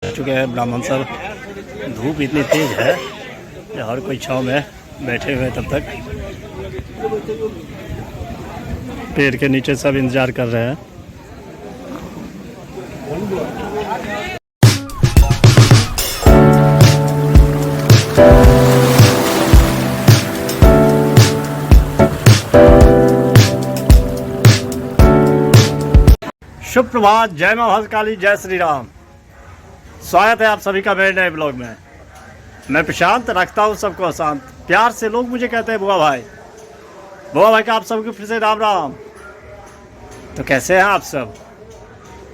चुके हैं ब्राह्मण सब। धूप इतनी तेज है कि हर कोई छांव में बैठे हुए तब तक पेड़ के नीचे सब इंतजार कर रहे हैं। शुभ प्रभात, जय मां भद्रकाली, जय श्री राम। स्वागत है आप सभी का मेरे नए ब्लॉग में। मैं प्रशांत, रखता हूँ सबको अशांत। प्यार से लोग मुझे कहते हैं बुआ भाई। बुआ भाई का आप सबको फिर से राम राम। तो कैसे हैं आप सब?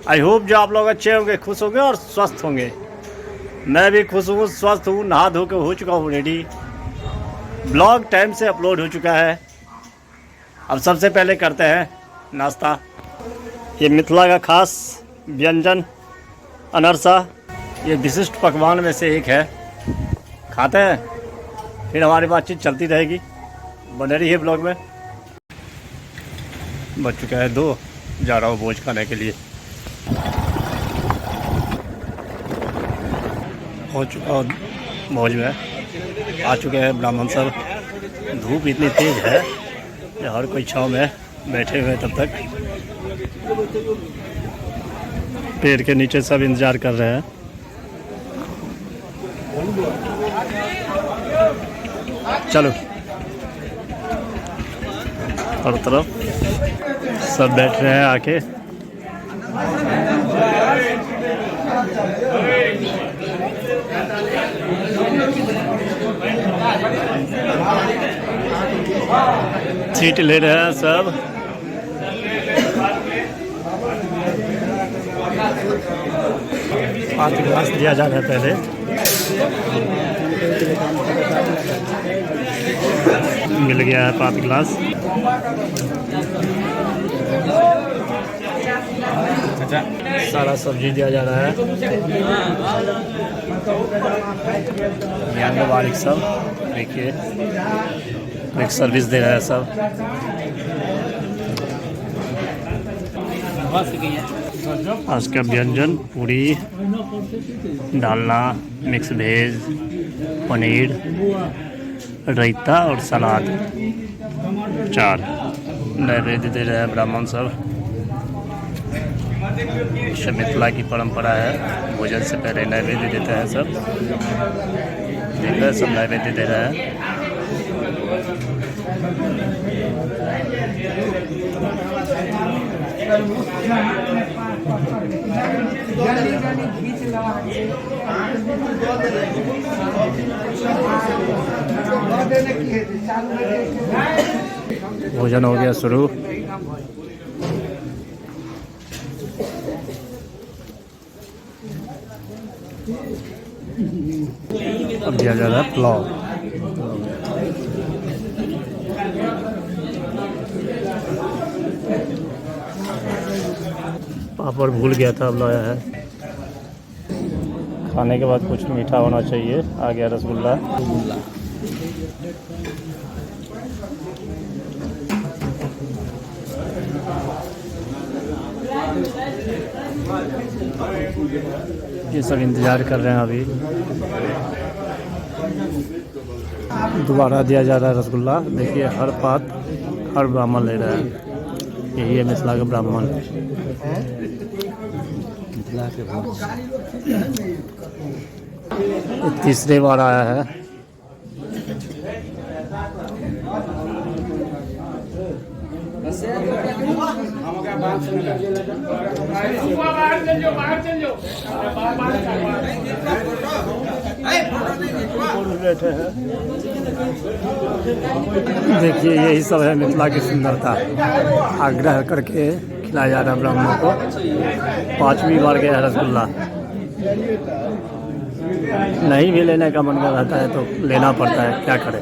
आई होप जो आप लोग अच्छे होंगे, खुश होंगे और स्वस्थ होंगे। मैं भी खुश हूँ, स्वस्थ हूँ, नहा धो के हो चुका हूँ रेडी। ब्लॉग टाइम से अपलोड हो चुका है। अब सबसे पहले करते हैं नाश्ता। ये मिथिला का खास व्यंजन अनरसा, ये विशिष्ट पकवान में से एक है। खाते हैं, फिर हमारी बातचीत चलती रहेगी। बने रही है ब्लॉग में। बज चुका है 2, जा रहा हूँ भोज खाने के लिए। हो चुका भोज में आ चुके हैं ब्राह्मण सब। धूप इतनी तेज है कि हर कोई छांव में बैठे हुए तब तक पेड़ के नीचे सब इंतजार कर रहे हैं। चलो, हर तरफ सब बैठ रहे हैं आके। सीट ले रहे हैं सब। पाँच गिलास दिया जा रहा है पहले। मिल गया है 5 गिलास। सारा सब्जी दिया जा रहा है। यंग बारिक सब देखिए, एक सर्विस दे रहा है सब। आज का व्यंजन पूरी, डालना, मिक्स वेज, पनीर, रायता और सलाद, 4 नैवेद्य दे रहे हैं ब्राह्मण सब। मिथिला की परंपरा है, भोजन से पहले नैवेद्य देते हैं सब। देख रहे हैं सब नैवेद्य दे रहे हैं। भोजन हो गया शुरू। अब दिया जा रहा है पुलाव। पापड़ भूल गया था, अब लाया है। खाने के बाद कुछ मीठा होना चाहिए। आ गया रसगुल्ला। ये सब इंतजार कर रहे हैं अभी। दोबारा दिया जा रहा है रसगुल्ला। देखिए हर पात हर ब्राह्मण ले रहा है। यही है मिथिला का ब्राह्मण। तीसरे बार आया है। बैठे हैं, देखिए यही सब है मिथिला की सुंदरता। आग्रह करके खिलाया जा रहा है ब्राह्मणों को। 5वीं बार गया है रसगुल्ला। नहीं भी लेने का मन कर रहता है तो लेना पड़ता है, क्या करें।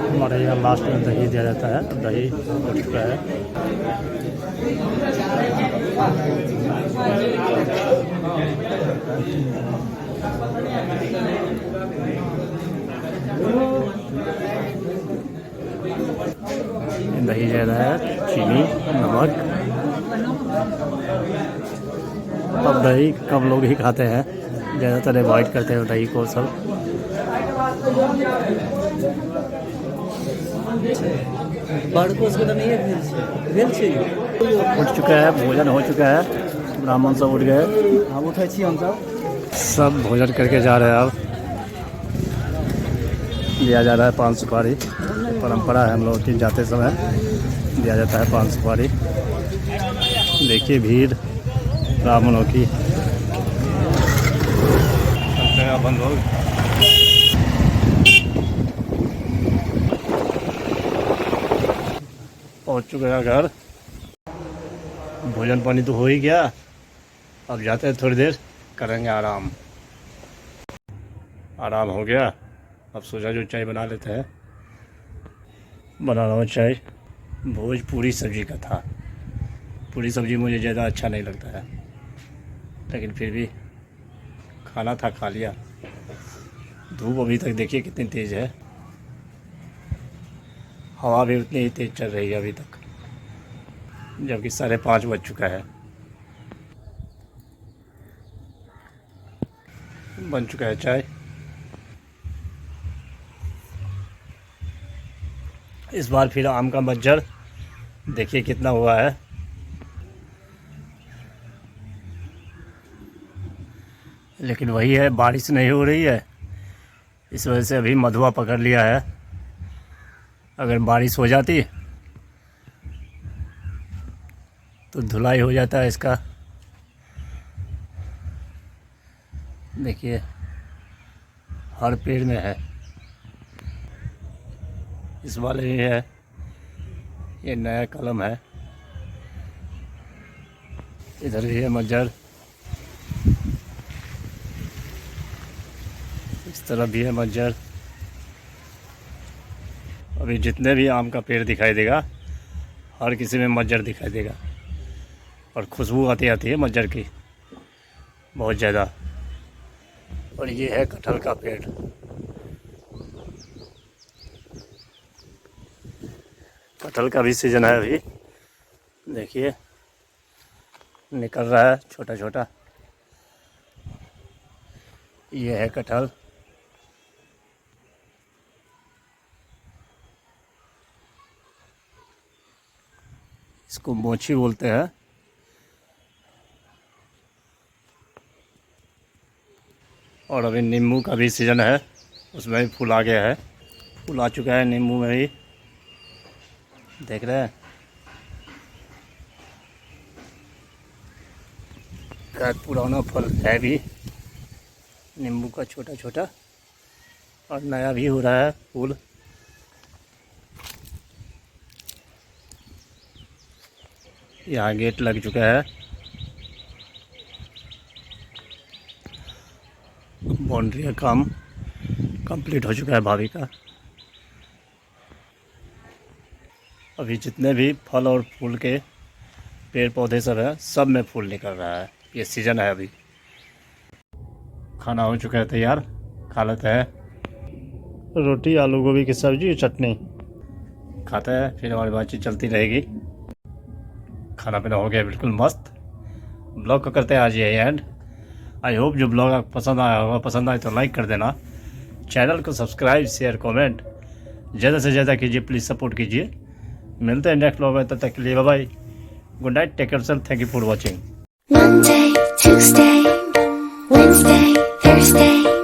हमारे यहाँ लास्ट में दही दिया जाता है। दही हो चुका है। दही ज़्यादा है, चीनी, नमक। अब दही कम लोग ही खाते हैं, ज़्यादातर अवॉइड करते हैं दही को सब। उठ चुका है, भोजन हो चुका है, ब्राह्मण सब उठ गए। हम उठे छी, हम सब भोजन करके जा रहे हैं। अब दिया जा रहा है पान सुपारी, परंपरा है हम लोग की, जाते समय दिया जाता है पान सुपारी। देखिए भीड़ ब्राह्मणों की। चलते हैं अब हम लोग। पहुंच चुके हैं घर, भोजन पानी तो हो ही गया। अब जाते हैं, थोड़ी देर करेंगे आराम। आराम हो गया, अब सोचा जो चाय बना लेते हैं। बना रहा हूँ चाय। भोज पूरी सब्जी का था। पूरी सब्जी मुझे ज़्यादा अच्छा नहीं लगता है, लेकिन फिर भी खाना था, खा लिया। धूप अभी तक देखिए कितनी तेज़ है, हवा भी उतनी ही तेज़ चल रही है अभी तक, जबकि 5:30 बज चुका है। बन चुका है चाय। इस बार फिर आम का मज्जर देखिए कितना हुआ है। लेकिन वही है, बारिश नहीं हो रही है, इस वजह से अभी मधुआ पकड़ लिया है। अगर बारिश हो जाती तो धुलाई हो जाता है इसका। देखिए हर पेड़ में है। इस वाले ही है, ये नया कलम है। इधर भी है मज्जर, इस तरफ भी है मज्जर। अभी जितने भी आम का पेड़ दिखाई देगा, हर किसी में मज्जर दिखाई देगा, और खुशबू आती है मज्जर की बहुत ज़्यादा। और ये है कटहल का पेड़। कटहल का भी सीजन है अभी, देखिए निकल रहा है छोटा छोटा। ये है कटहल। इसको मोची बोलते हैं। और अभी नींबू का भी सीज़न है, उसमें भी फूल आ गया है। फूल आ चुका है नींबू में भी, देख रहे हैं। शायद पुराना फल है भी नींबू का, छोटा छोटा, और नया भी हो रहा है फूल। यहाँ गेट लग चुका है, बाउंड्री का काम कंप्लीट हो चुका है भाभी का। अभी जितने भी फल और फूल के पेड़ पौधे सब हैं, सब में फूल निकल रहा है। ये सीज़न है अभी। खाना हो चुका है तैयार, खा लेते हैं। रोटी, आलू गोभी की सब्जी, चटनी खाते हैं, फिर हमारी बातचीत चलती रहेगी। खाना पीना हो गया बिल्कुल मस्त। ब्लॉग को करते हैं आज ये एंड। आई होप जो ब्लॉग आपको पसंद आया होगा, पसंद आए तो लाइक कर देना, चैनल को सब्सक्राइब, शेयर, कमेंट ज़्यादा से ज़्यादा कीजिए, प्लीज़ सपोर्ट कीजिए। मिलते हैं नेक्स्ट ब्लॉग में, तब तक के लिए bye bye, good night, take care, thank you for watching. Monday, Tuesday, Wednesday, Thursday